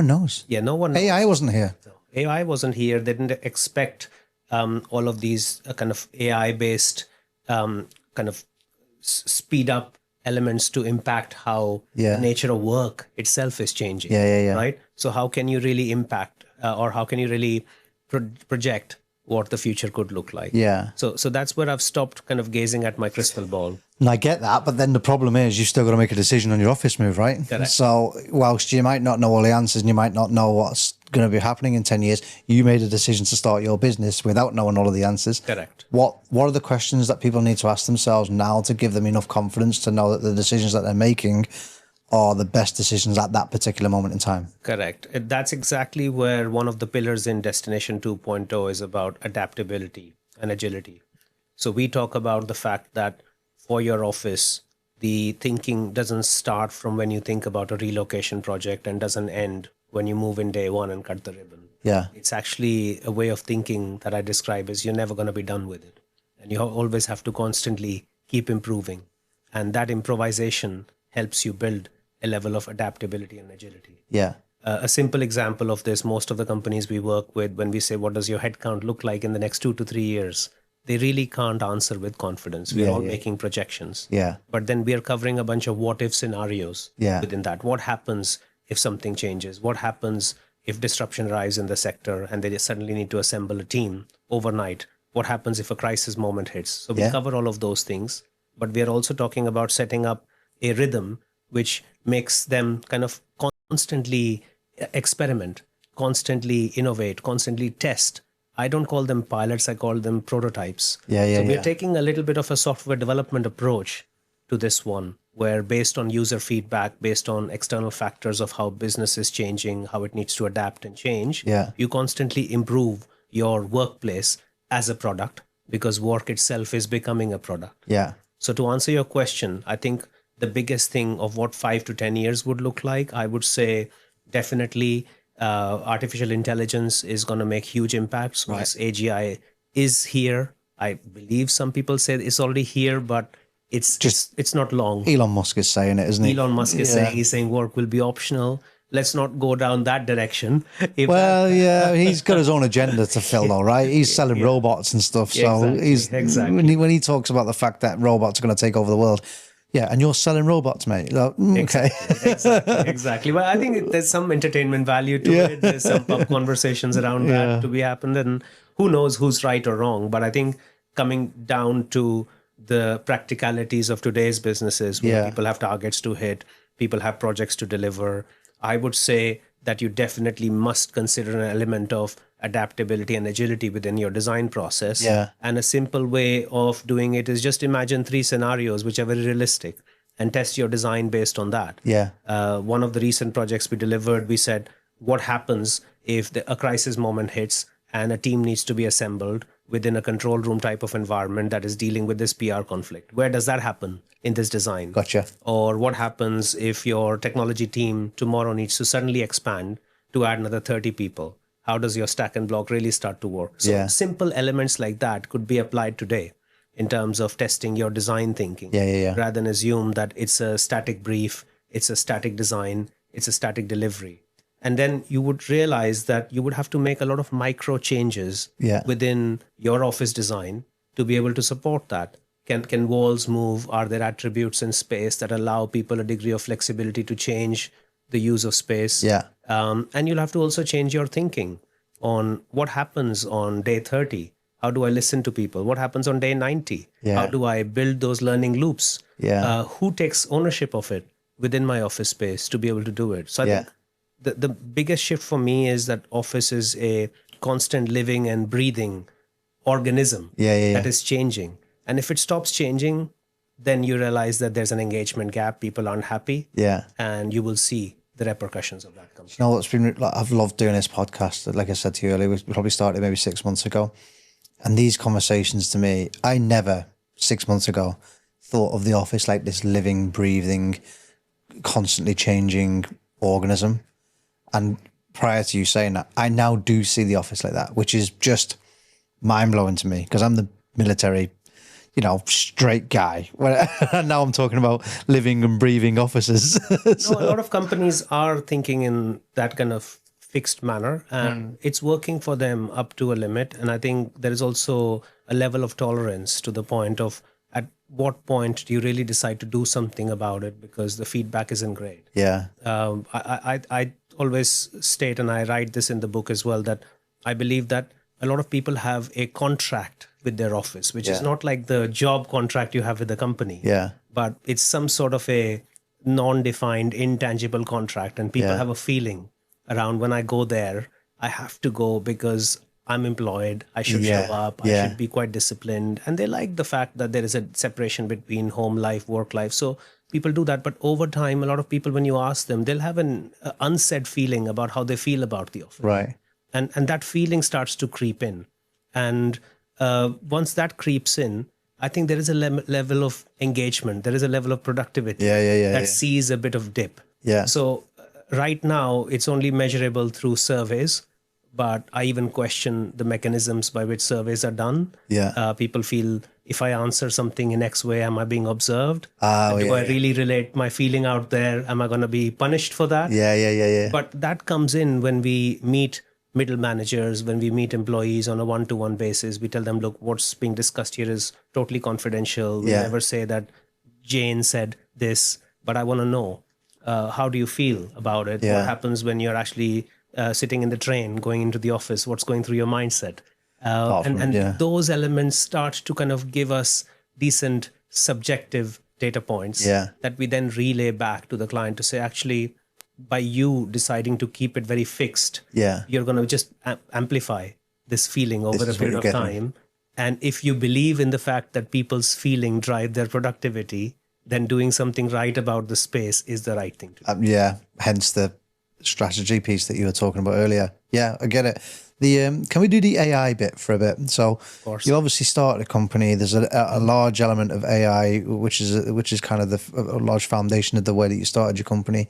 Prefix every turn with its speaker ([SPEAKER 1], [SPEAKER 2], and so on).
[SPEAKER 1] one knows.
[SPEAKER 2] Yeah, no one knows.
[SPEAKER 1] AI wasn't here.
[SPEAKER 2] AI wasn't here. They didn't expect all of these kind of AI-based kind of speed up elements to impact how the nature of work itself is changing. Right? So how can you really impact or how can you really project what the future could look like? So that's where I've stopped kind of gazing at my crystal ball.
[SPEAKER 1] And I get that, but then the problem is you've still got to make a decision on your office move, right?
[SPEAKER 2] Correct.
[SPEAKER 1] So whilst you might not know all the answers and you might not know what's going to be happening in 10 years, you made a decision to start your business without knowing all of the answers.
[SPEAKER 2] Correct.
[SPEAKER 1] What are the questions that people need to ask themselves now to give them enough confidence to know that the decisions that they're making are the best decisions at that particular moment in time?
[SPEAKER 2] Correct. That's exactly where one of the pillars in Destination 2.0 is about adaptability and agility. So we talk about the fact that for your office, the thinking doesn't start from when you think about a relocation project and doesn't end when you move in day one and cut the ribbon. It's actually a way of thinking that I describe as you're never going to be done with it. And you always have to constantly keep improving. And that improvisation helps you build a level of adaptability and agility. A simple example of this, most of the companies we work with, when we say, what does your headcount look like in the next 2 to 3 years? They really can't answer with confidence. We're all making projections. But then we are covering a bunch of what-if scenarios within that. What happens if something changes? What happens if disruption arrives in the sector and they suddenly need to assemble a team overnight? What happens if a crisis moment hits? So we cover all of those things. But we are also talking about setting up a rhythm which makes them kind of constantly experiment, constantly innovate, constantly test. I don't call them pilots, I call them prototypes. So we're taking a little bit of a software development approach to this one, where based on user feedback, based on external factors of how business is changing, how it needs to adapt and change, you constantly improve your workplace as a product, because work itself is becoming a product. So to answer your question, I think the biggest thing of what 5 to 10 years would look like, I would say definitely artificial intelligence is going to make huge impacts. Yes, AGI is here. I believe some people say it's already here, but it's not long.
[SPEAKER 1] Elon Musk is saying it, isn't he?
[SPEAKER 2] Elon Musk is saying work will be optional. Let's not go down that direction.
[SPEAKER 1] He's got his own agenda to fill though, right? He's selling robots and stuff. So when he talks about the fact that robots are going to take over the world, and you're selling robots, mate. Like, okay.
[SPEAKER 2] Exactly. Well, I think there's some entertainment value to it. There's some pub conversations around that to be happened. And who knows who's right or wrong. But I think coming down to the practicalities of today's businesses, where people have targets to hit, people have projects to deliver, I would say that you definitely must consider an element of adaptability and agility within your design process. And a simple way of doing it is just imagine 3 scenarios which are very realistic and test your design based on that. One of the recent projects we delivered, we said, what happens if a crisis moment hits and a team needs to be assembled within a control room type of environment that is dealing with this PR conflict? Where does that happen in this design?
[SPEAKER 1] Gotcha.
[SPEAKER 2] Or what happens if your technology team tomorrow needs to suddenly expand to add another 30 people? How does your stack and block really start to work? So simple elements like that could be applied today in terms of testing your design thinking. Rather than assume that it's a static brief, it's a static design, it's a static delivery. And then you would realize that you would have to make a lot of micro changes within your office design to be able to support that. Can walls move? Are there attributes in space that allow people a degree of flexibility to change the use of space? And you'll have to also change your thinking on what happens on day 30. How do I listen to people? What happens on day 90? How do I build those learning loops? Who takes ownership of it within my office space to be able to do it? So I think the biggest shift for me is that office is a constant living and breathing organism that is changing. And if it stops changing, then you realize that there's an engagement gap. People aren't happy. And you will see the repercussions of that.
[SPEAKER 1] You know what's been, like, I've loved doing this podcast. Like I said to you earlier, we probably started maybe 6 months ago. And these conversations, to me, I never 6 months ago thought of the office like this living, breathing, constantly changing organism. And prior to you saying that, I now do see the office like that, which is just mind blowing to me, because I'm the military you know, straight guy. Now I'm talking about living and breathing offices.
[SPEAKER 2] No, a lot of companies are thinking in that kind of fixed manner, and it's working for them up to a limit. And I think there is also a level of tolerance to the point of at what point do you really decide to do something about it because the feedback isn't great.
[SPEAKER 1] Yeah.
[SPEAKER 2] I always state, and I write this in the book as well, that I believe that a lot of people have a contract with their office, which is not like the job contract you have with the company.
[SPEAKER 1] Yeah.
[SPEAKER 2] But it's some sort of a non-defined, intangible contract. And people have a feeling around when I go there, I have to go because I'm employed. I should show up. I should be quite disciplined. And they like the fact that there is a separation between home life, work life. So people do that. But over time, a lot of people, when you ask them, they'll have an unsaid feeling about how they feel about the office.
[SPEAKER 1] Right.
[SPEAKER 2] And that feeling starts to creep in. And once that creeps in, I think there is a level of engagement. There is a level of productivity that sees a bit of dip.
[SPEAKER 1] Yeah.
[SPEAKER 2] So right now, it's only measurable through surveys. But I even question the mechanisms by which surveys are done.
[SPEAKER 1] Yeah.
[SPEAKER 2] People feel if I answer something in X way, am I being observed? Do I really relate my feeling out there? Am I going to be punished for that?
[SPEAKER 1] Yeah.
[SPEAKER 2] But that comes in when we meet middle managers, when we meet employees on a one-to-one basis. We tell them, look, what's being discussed here is totally confidential. We never say that Jane said this, but I want to know, how do you feel about it? What happens when you're actually sitting in the train, going into the office? What's going through your mindset? And those elements start to kind of give us decent subjective data points that we then relay back to the client to say, actually, by you deciding to keep it very fixed, you're going to just amplify this feeling over a period of time. And if you believe in the fact that people's feeling drive their productivity, then doing something right about the space is the right thing to do.
[SPEAKER 1] Hence the strategy piece that you were talking about earlier. Yeah, I get it. The can we do the AI bit for a bit? So you obviously started a company. There's a large element of AI, which is kind of a large foundation of the way that you started your company.